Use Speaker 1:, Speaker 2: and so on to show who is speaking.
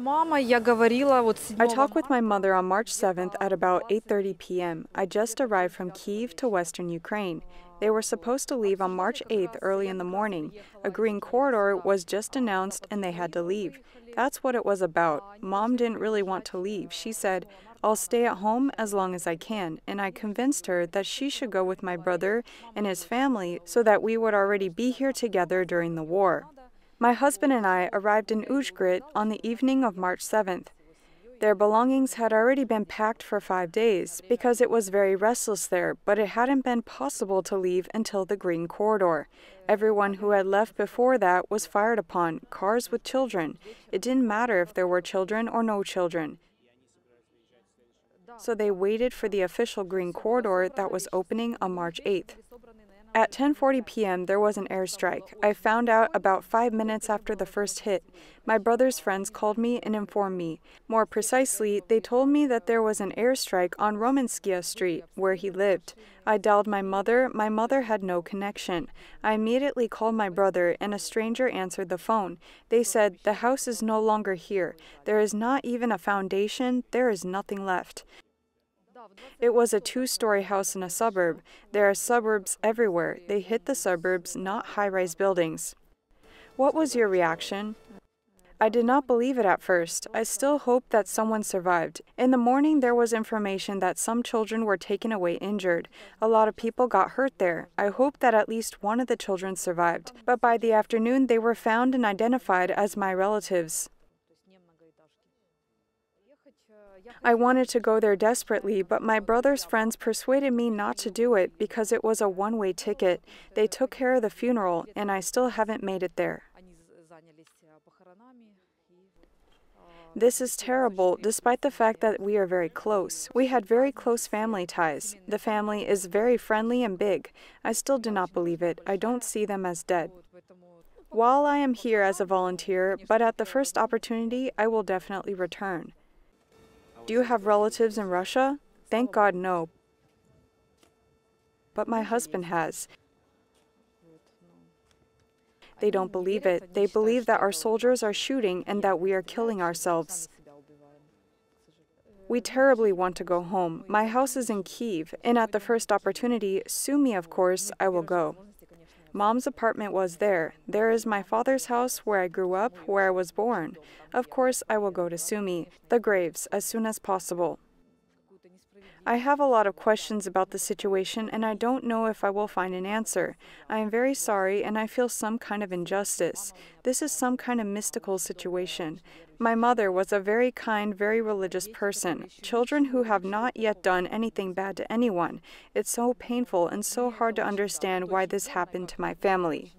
Speaker 1: I talked with my mother on March 7th at about 8:30 p.m. I just arrived from Kyiv to western Ukraine. They were supposed to leave on March 8th early in the morning. A green corridor was just announced and they had to leave. That's what it was about. Mom didn't really want to leave. She said, "I'll stay at home as long as I can," and I convinced her that she should go with my brother and his family so that we would already be here together during the war. My husband and I arrived in Uzhgorod on the evening of March 7th. Their belongings had already been packed for 5 days because it was very restless there, but it hadn't been possible to leave until the green corridor. Everyone who had left before that was fired upon, cars with children. It didn't matter if there were children or no children. So they waited for the official green corridor that was opening on March 8th. At 10:40 p.m., there was an airstrike. I found out about 5 minutes after the first hit. My brother's friends called me and informed me. More precisely, they told me that there was an airstrike on Romanskia Street, where he lived. I dialed my mother. My mother had no connection. I immediately called my brother, and a stranger answered the phone. They said, "The house is no longer here. There is not even a foundation. There is nothing left." It was a 2-story house in a suburb. There are suburbs everywhere. They hit the suburbs, not high-rise buildings. What was your reaction? I did not believe it at first. I still hoped that someone survived. In the morning, there was information that some children were taken away injured. A lot of people got hurt there. I hoped that at least one of the children survived. But by the afternoon, they were found and identified as my relatives. I wanted to go there desperately, but my brother's friends persuaded me not to do it because it was a one-way ticket. They took care of the funeral, and I still haven't made it there. This is terrible, despite the fact that we are very close. We had very close family ties. The family is very friendly and big. I still do not believe it. I don't see them as dead. While I am here as a volunteer, but at the first opportunity, I will definitely return. Do you have relatives in Russia? Thank God, no. But my husband has. They don't believe it. They believe that our soldiers are shooting and that we are killing ourselves. We terribly want to go home. My house is in Kyiv, and at the first opportunity, sue me, of course, I will go. Mom's apartment was there. There is my father's house where I grew up, where I was born. Of course, I will go to Sumy, the graves, as soon as possible. I have a lot of questions about the situation, and I don't know if I will find an answer. I am very sorry, and I feel some kind of injustice. This is some kind of mystical situation. My mother was a very kind, very religious person. Children who have not yet done anything bad to anyone. It's so painful and so hard to understand why this happened to my family.